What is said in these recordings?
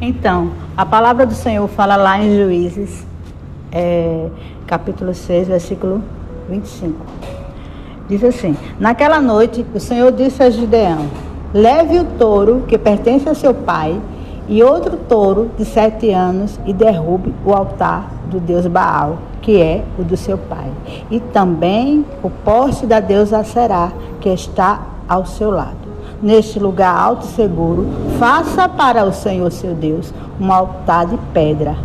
Então, a palavra do Senhor fala lá em Juízes, capítulo 6, versículo 25. Diz assim: naquela noite, o Senhor disse a Gideão: leve o touro que pertence a seu pai e outro touro de 7 anos e derrube o altar do deus Baal, que é o do seu pai, e também o poste da deusa Aserá, que está ao seu lado. Neste lugar alto e seguro, faça para o Senhor seu Deus um altar de pedra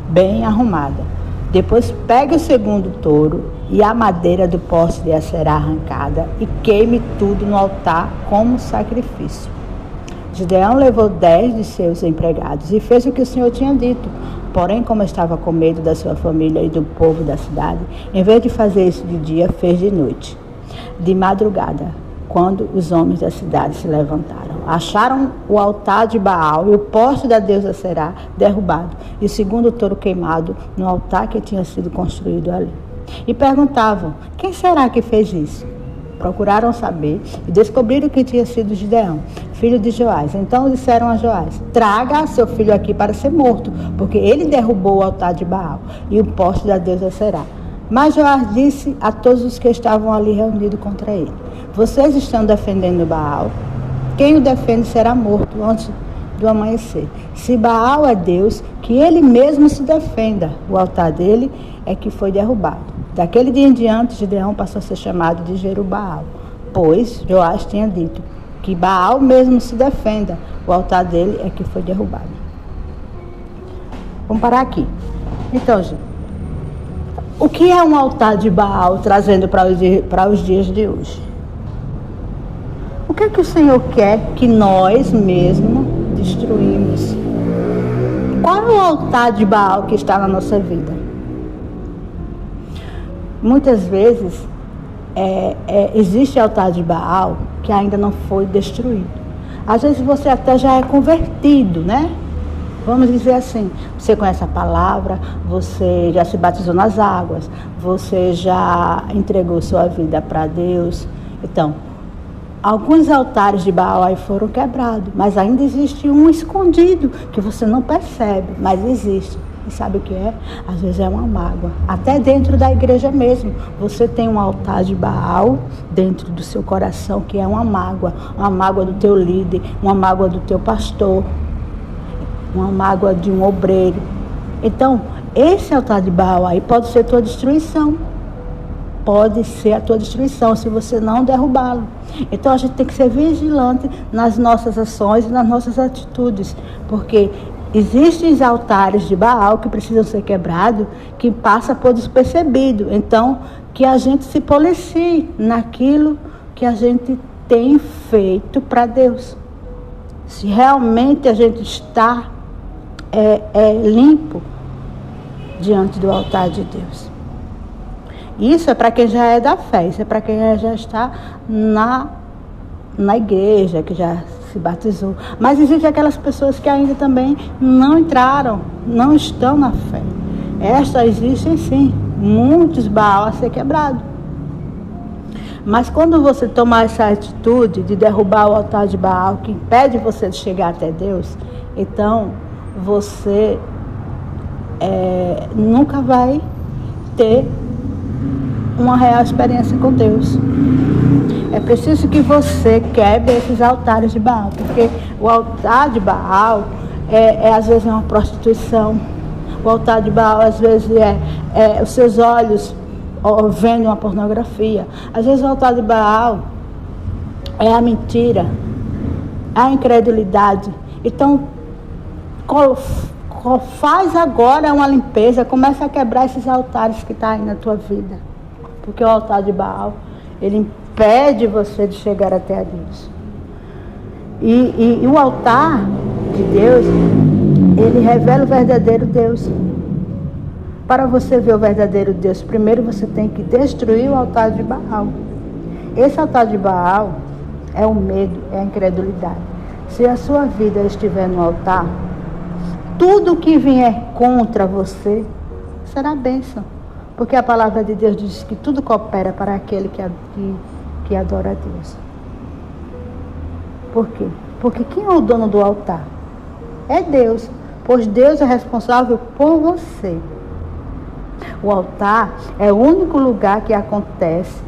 bem arrumada. Depois pegue o segundo touro e a madeira do poste de Aserá arrancada e queime tudo no altar como sacrifício. Gideão levou 10 de seus empregados e fez o que o Senhor tinha dito. Porém, como estava com medo da sua família e do povo da cidade, em vez de fazer isso de dia, fez de noite. De madrugada, quando os homens da cidade se levantaram, acharam o altar de Baal e o poste da deusa Aserá derrubado, e o segundo touro queimado no altar que tinha sido construído ali. E perguntavam: quem será que fez isso? Procuraram saber e descobriram que tinha sido Gideão, filho de Joás. Então disseram a Joás: traga seu filho aqui para ser morto, porque ele derrubou o altar de Baal e o poste da deusa Aserá. Mas Joás disse a todos os que estavam ali reunidos contra ele: vocês estão defendendo Baal? Quem o defende será morto antes do amanhecer. Se Baal é Deus, que ele mesmo se defenda. O altar dele é que foi derrubado. Daquele dia em diante, Gideão passou a ser chamado de Jerubaal, pois Joás tinha dito que Baal mesmo se defenda. O altar dele é que foi derrubado. Vamos parar aqui. Então, gente, o que é um altar de Baal trazendo para os dias de hoje? O que é que o Senhor quer que nós mesmos destruímos? Qual é o altar de Baal que está na nossa vida? Muitas vezes existe altar de Baal que ainda não foi destruído. Às vezes você até já é convertido, né? Vamos dizer assim, você conhece a palavra, você já se batizou nas águas, você já entregou sua vida para Deus. Então, alguns altares de Baal aí foram quebrados, mas ainda existe um escondido que você não percebe, mas existe. E sabe o que é? Às vezes é uma mágoa. Até dentro da igreja mesmo, você tem um altar de Baal dentro do seu coração, que é uma mágoa do teu líder, uma mágoa do teu pastor, uma mágoa de um obreiro. Então, esse altar de Baal aí pode ser tua destruição. Pode ser a tua destruição se você não derrubá-lo. Então a gente tem que ser vigilante nas nossas ações e nas nossas atitudes, porque existem altares de Baal que precisam ser quebrados, que passa por despercebido. Então, que a gente se policie naquilo que a gente tem feito para Deus. Se realmente a gente está limpo diante do altar de Deus. Isso é para quem já é da fé, isso é para quem já está na igreja, que já se batizou. Mas existem aquelas pessoas que ainda também não entraram, não estão na fé. Estas existem sim, muitos Baal a ser quebrado. Mas quando você tomar essa atitude de derrubar o altar de Baal, que impede você de chegar até Deus, então você nunca vai ter uma real experiência com Deus. É preciso que você quebre esses altares de Baal, porque o altar de Baal às vezes é uma prostituição. O altar de Baal às vezes é os seus olhos vendo uma pornografia. Às vezes o altar de Baal é a mentira, a incredulidade. Então, faz agora uma limpeza, começa a quebrar esses altares que estão aí na tua vida. Porque o altar de Baal, ele impede você de chegar até a Deus. E o altar de Deus, ele revela o verdadeiro Deus. Para você ver o verdadeiro Deus, primeiro você tem que destruir o altar de Baal. Esse altar de Baal é o medo, é a incredulidade. Se a sua vida estiver no altar, tudo que vier contra você será bênção. Porque a palavra de Deus diz que tudo coopera para aquele que adora a Deus. Por quê? Porque quem é o dono do altar? é Deus, pois Deus é responsável por você. O altar é o único lugar que acontece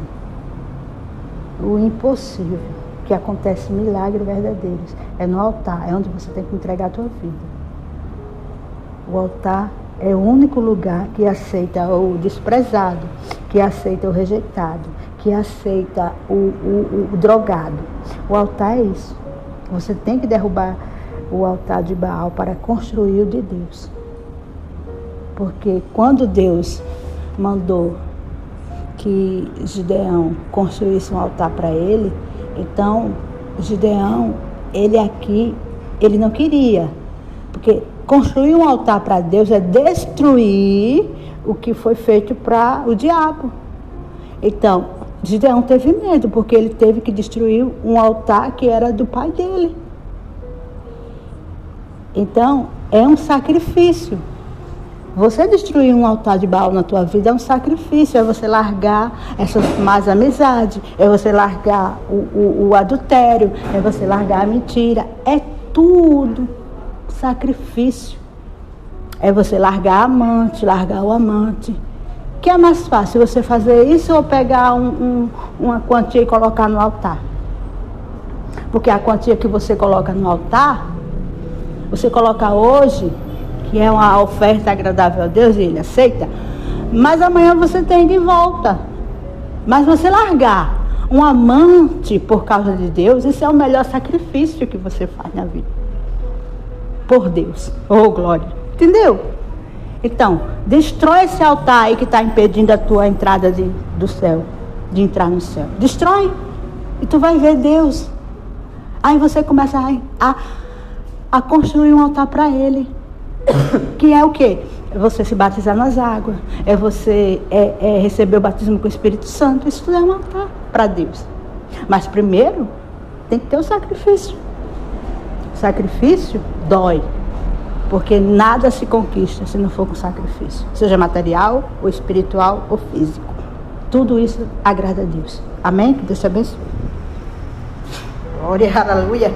o impossível, que acontece milagres verdadeiros. É no altar, é onde você tem que entregar a tua vida. O altar é o único lugar que aceita o desprezado, que aceita o rejeitado, que aceita o drogado. O altar é isso. Você tem que derrubar o altar de Baal para construir o de Deus. Porque quando Deus mandou que Gideão construísse um altar para ele, então Gideão, ele não queria. Porque construir um altar para Deus é destruir o que foi feito para o diabo. Então, Gideão teve medo, porque ele teve que destruir um altar que era do pai dele. Então, é um sacrifício. Você destruir um altar de Baal na tua vida é um sacrifício, é você largar essas más amizades, é você largar o adultério, é você largar a mentira, é tudo sacrifício. É você largar a amante, largar o amante. O que é mais fácil, você fazer isso ou pegar uma quantia e colocar no altar? Porque a quantia que você coloca no altar, você coloca hoje, que é uma oferta agradável a Deus e Ele aceita, mas amanhã você tem de volta. Mas você largar um amante por causa de Deus, isso é o melhor sacrifício que você faz na vida. Por Deus. Oh, glória. Entendeu? Então, destrói esse altar aí que está impedindo a tua entrada do céu, de entrar no céu. Destrói. E tu vai ver Deus. Aí você começa a construir um altar para Ele. Que é o quê? É você se batizar nas águas, é você receber o batismo com o Espírito Santo. Isso tudo é um altar para Deus. Mas primeiro tem que ter o sacrifício. O sacrifício dói, porque nada se conquista se não for com sacrifício, seja material, ou espiritual, ou físico. Tudo isso agrada a Deus. Amém? Que Deus te abençoe. Glória, aleluia.